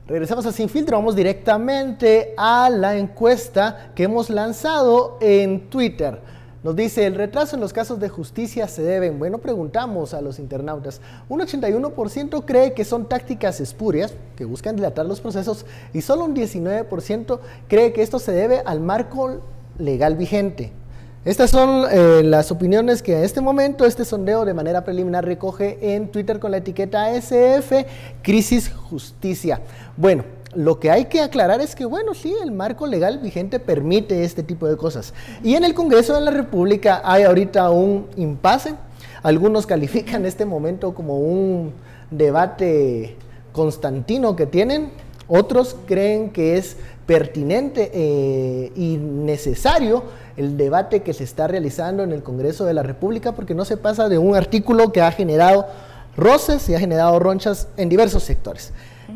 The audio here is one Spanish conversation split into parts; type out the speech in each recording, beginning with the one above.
Regresamos a Sin Filtro, vamos directamente a la encuesta que hemos lanzado en Twitter. Nos dice, ¿el retraso en los casos de justicia se deben? Bueno, preguntamos a los internautas. Un 81% cree que son tácticas espurias, que buscan dilatar los procesos, y solo un 19% cree que esto se debe al marco legal vigente. Estas son las opiniones que a este momento este sondeo de manera preliminar recoge en Twitter con la etiqueta SF Crisis Justicia. Bueno, lo que hay que aclarar es que, bueno, sí, el marco legal vigente permite este tipo de cosas. Y en el Congreso de la República hay ahorita un impasse. Algunos califican este momento como un debate constantino que tienen. Otros creen que es pertinente y necesario el debate que se está realizando en el Congreso de la República, porque no se pasa de un artículo que ha generado roces y ha generado ronchas en diversos sectores.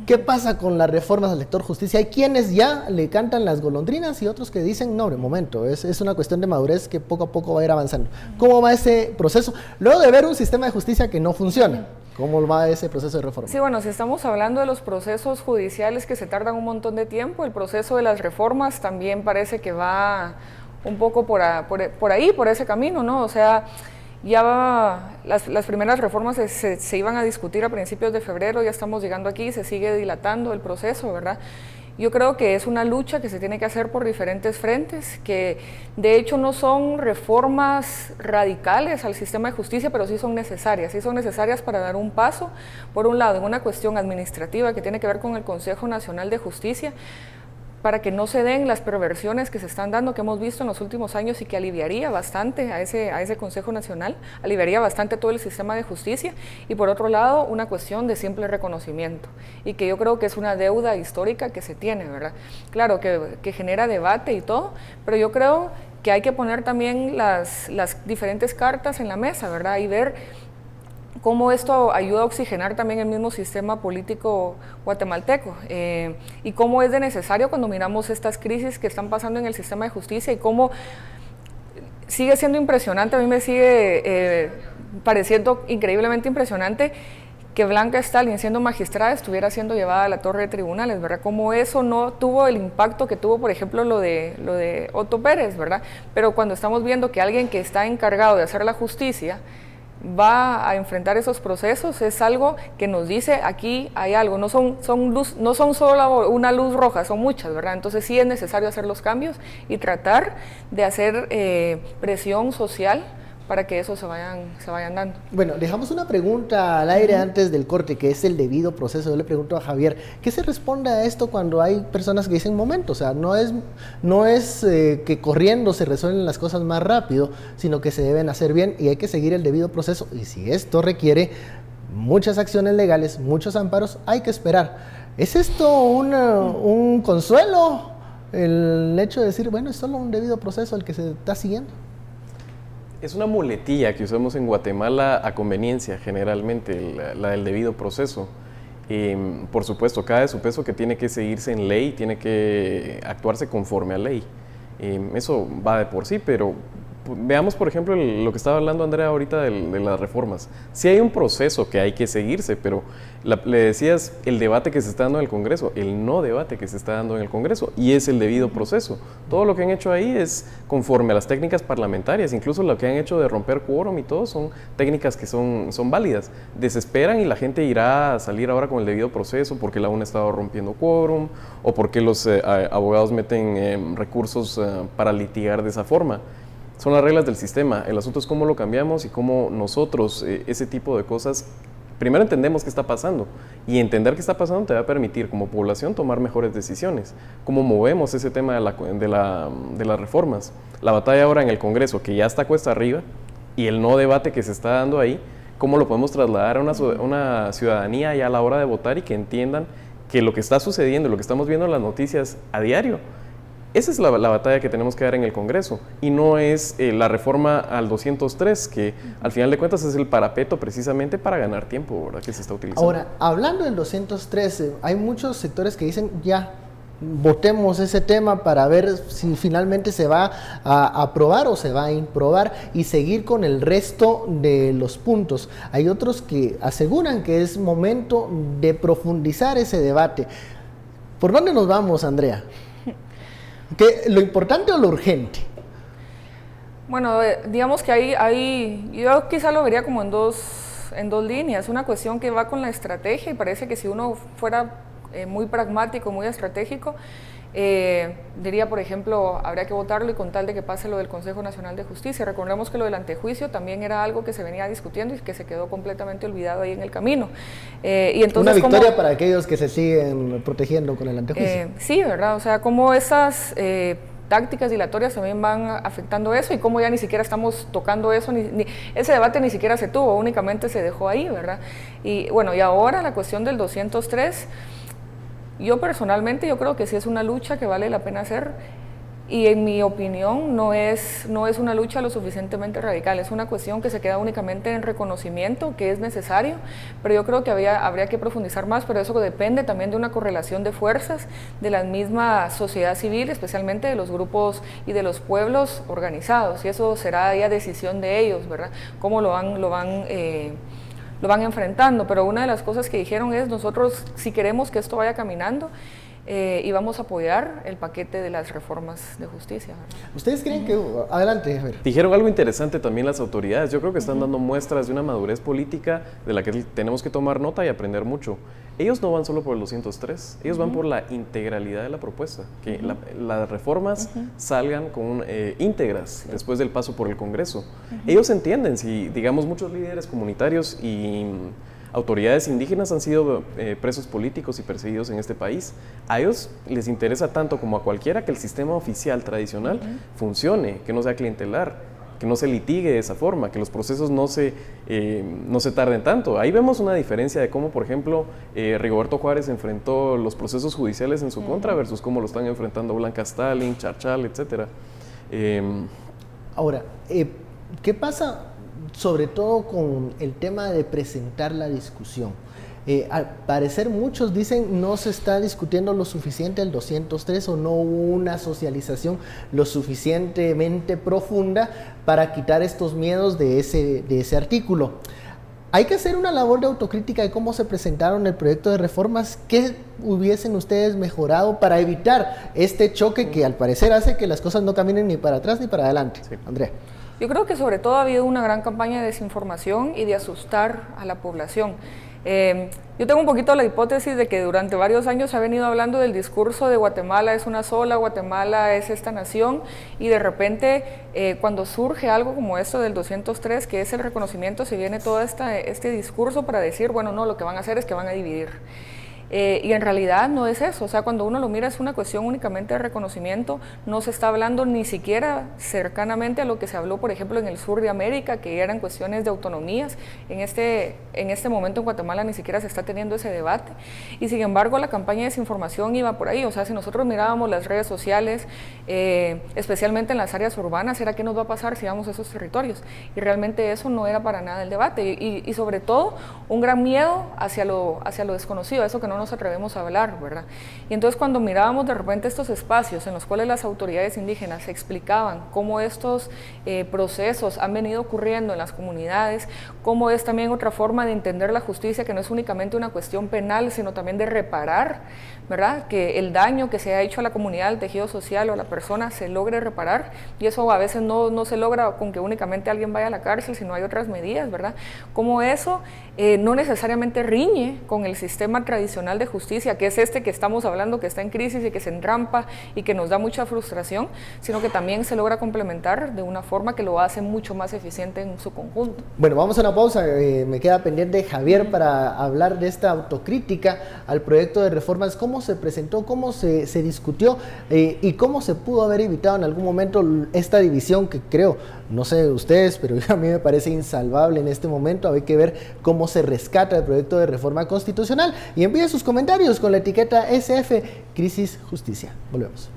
¿Qué pasa con las reformas al sector justicia? Hay quienes ya le cantan las golondrinas y otros que dicen, no, de momento, es una cuestión de madurez que poco a poco va a ir avanzando. ¿Cómo va ese proceso? Luego de ver un sistema de justicia que no funciona, ¿cómo va ese proceso de reforma? Sí, bueno, si estamos hablando de los procesos judiciales que se tardan un montón de tiempo, el proceso de las reformas también parece que va un poco por ahí, por ese camino, ¿no? O sea, ya las primeras reformas se iban a discutir a principios de febrero, ya estamos llegando aquí, se sigue dilatando el proceso, ¿verdad? Yo creo que es una lucha que se tiene que hacer por diferentes frentes, que de hecho no son reformas radicales al sistema de justicia, pero sí son necesarias para dar un paso, por un lado, en una cuestión administrativa que tiene que ver con el Consejo Nacional de Justicia, para que no se den las perversiones que se están dando, que hemos visto en los últimos años y que aliviaría bastante a ese Consejo Nacional, aliviaría bastante todo el sistema de justicia, y por otro lado, una cuestión de simple reconocimiento, y que yo creo que es una deuda histórica que se tiene, ¿verdad? Claro, que genera debate y todo, pero yo creo que hay que poner también las diferentes cartas en la mesa, ¿verdad? Y ver cómo esto ayuda a oxigenar también el mismo sistema político guatemalteco y cómo es de necesario cuando miramos estas crisis que están pasando en el sistema de justicia y cómo sigue siendo impresionante, a mí me sigue pareciendo increíblemente impresionante que Blanca Stalin, siendo magistrada, estuviera siendo llevada a la torre de tribunales, ¿verdad? Como eso no tuvo el impacto que tuvo, por ejemplo, lo de Otto Pérez, ¿verdad? Pero cuando estamos viendo que alguien que está encargado de hacer la justicia va a enfrentar esos procesos, es algo que nos dice, aquí hay algo, no son solo una luz roja, son muchas, ¿verdad? Entonces sí es necesario hacer los cambios y tratar de hacer presión social para que eso se vayan dando. Bueno, dejamos una pregunta al aire antes del corte, que es el debido proceso. Yo le pregunto a Javier, ¿qué se responde a esto cuando hay personas que dicen, momento, o sea, no es que corriendo se resuelven las cosas más rápido, sino que se deben hacer bien y hay que seguir el debido proceso, y si esto requiere muchas acciones legales, muchos amparos, hay que esperar? ¿Es esto un consuelo, el hecho de decir, bueno, es solo un debido proceso el que se está siguiendo? Es una muletilla que usamos en Guatemala a conveniencia, generalmente, la del debido proceso. Por supuesto, cada de su peso que tiene que seguirse en ley, tiene que actuarse conforme a ley. Eso va de por sí, pero veamos, por ejemplo, lo que estaba hablando Andrea ahorita de las reformas. Sí hay un proceso que hay que seguirse, pero le decías el debate que se está dando en el Congreso, el no debate que se está dando en el Congreso, y es el debido proceso. Todo lo que han hecho ahí es conforme a las técnicas parlamentarias, incluso lo que han hecho de romper quórum y todo son técnicas que son válidas. Desesperan y la gente irá a salir ahora con el debido proceso porque la UNA ha estado rompiendo quórum o porque los abogados meten recursos para litigar de esa forma. Son las reglas del sistema, el asunto es cómo lo cambiamos y cómo nosotros ese tipo de cosas, primero entendemos qué está pasando, y entender qué está pasando te va a permitir como población tomar mejores decisiones. Cómo movemos ese tema de las reformas. La batalla ahora en el Congreso, que ya está cuesta arriba, y el no debate que se está dando ahí, cómo lo podemos trasladar a una ciudadanía ya a la hora de votar y que entiendan que lo que está sucediendo, lo que estamos viendo en las noticias a diario, esa es la batalla que tenemos que dar en el Congreso, y no es la reforma al 203, que al final de cuentas es el parapeto precisamente para ganar tiempo, ¿verdad?, que se está utilizando. Ahora, hablando del 203, hay muchos sectores que dicen, ya, votemos ese tema para ver si finalmente se va a aprobar o se va a improbar y seguir con el resto de los puntos. Hay otros que aseguran que es momento de profundizar ese debate. ¿Por dónde nos vamos, Andrea? ¿Lo importante o lo urgente? Bueno, digamos que yo quizá lo vería como en dos líneas. Una cuestión que va con la estrategia y parece que si uno fuera muy pragmático, muy estratégico, diría, por ejemplo, habría que votarlo y con tal de que pase lo del Consejo Nacional de Justicia. Recordemos que lo del antejuicio también era algo que se venía discutiendo y que se quedó completamente olvidado ahí en el camino. Y entonces, una victoria para aquellos que se siguen protegiendo con el antejuicio. Sí, ¿verdad? O sea, como esas tácticas dilatorias también van afectando eso y cómo ya ni siquiera estamos tocando eso, ese debate ni siquiera se tuvo, únicamente se dejó ahí, ¿verdad? Y bueno, y ahora la cuestión del 203, yo personalmente yo creo que sí es una lucha que vale la pena hacer y en mi opinión no es una lucha lo suficientemente radical, es una cuestión que se queda únicamente en reconocimiento, que es necesario, pero yo creo que habría que profundizar más, pero eso depende también de una correlación de fuerzas de la misma sociedad civil, especialmente de los grupos y de los pueblos organizados, y eso será ya decisión de ellos, ¿verdad? Cómo lo van enfrentando, pero una de las cosas que dijeron es, nosotros si queremos que esto vaya caminando, y vamos a apoyar el paquete de las reformas de justicia, ¿verdad? ¿Ustedes creen que... Adelante, a ver. Dijeron algo interesante también las autoridades. Yo creo que están dando muestras de una madurez política de la que tenemos que tomar nota y aprender mucho. Ellos no van solo por el 203, ellos van por la integralidad de la propuesta, que las reformas salgan con íntegras después del paso por el Congreso. Ellos entienden, si digamos muchos líderes comunitarios y autoridades indígenas han sido presos políticos y perseguidos en este país, a ellos les interesa tanto como a cualquiera que el sistema oficial tradicional funcione, que no sea clientelar, que no se litigue de esa forma, que los procesos no se tarden tanto. Ahí vemos una diferencia de cómo, por ejemplo, Rigoberto Juárez enfrentó los procesos judiciales en su contra versus cómo lo están enfrentando Blanca Stalin, Charchal, etc. Ahora, ¿qué pasa sobre todo con el tema de presentar la discusión? Al parecer muchos dicen no se está discutiendo lo suficiente el 203 o no hubo una socialización lo suficientemente profunda para quitar estos miedos de ese artículo. Hay que hacer una labor de autocrítica de cómo se presentaron el proyecto de reformas. ¿Qué hubiesen ustedes mejorado para evitar este choque que al parecer hace que las cosas no caminen ni para atrás ni para adelante? Sí. Andrea. Yo creo que sobre todo ha habido una gran campaña de desinformación y de asustar a la población. Yo tengo un poquito la hipótesis de que durante varios años se ha venido hablando del discurso de Guatemala es una sola, Guatemala es esta nación, y de repente cuando surge algo como esto del 203, que es el reconocimiento, se viene todo este discurso para decir, bueno, no, lo que van a hacer es que van a dividir. Y en realidad no es eso, o sea, cuando uno lo mira es una cuestión únicamente de reconocimiento, no se está hablando ni siquiera cercanamente a lo que se habló, por ejemplo, en el sur de América, que eran cuestiones de autonomías. En este momento en Guatemala ni siquiera se está teniendo ese debate, y sin embargo la campaña de desinformación iba por ahí. O sea, si nosotros mirábamos las redes sociales, especialmente en las áreas urbanas, era qué nos va a pasar si vamos a esos territorios, y realmente eso no era para nada el debate, y sobre todo un gran miedo hacia lo desconocido, eso que no nos atrevemos a hablar, ¿verdad? Y entonces cuando mirábamos de repente estos espacios en los cuales las autoridades indígenas explicaban cómo estos procesos han venido ocurriendo en las comunidades, cómo es también otra forma de entender la justicia, que no es únicamente una cuestión penal, sino también de reparar, ¿verdad? Que el daño que se ha hecho a la comunidad, al tejido social o a la persona se logre reparar, y eso a veces no se logra con que únicamente alguien vaya a la cárcel, sino hay otras medidas, ¿verdad? Como eso no necesariamente riñe con el sistema tradicional de justicia, que es este que estamos hablando, que está en crisis y que se entrampa y que nos da mucha frustración, sino que también se logra complementar de una forma que lo hace mucho más eficiente en su conjunto. Bueno, vamos a una pausa, me queda pendiente Javier para hablar de esta autocrítica al proyecto de reformas, cómo se presentó, cómo se discutió y cómo se pudo haber evitado en algún momento esta división que creo, no sé de ustedes, pero a mí me parece insalvable en este momento. Hay que ver cómo se rescata el proyecto de reforma constitucional, y envíe sus comentarios con la etiqueta SF Crisis Justicia. Volvemos.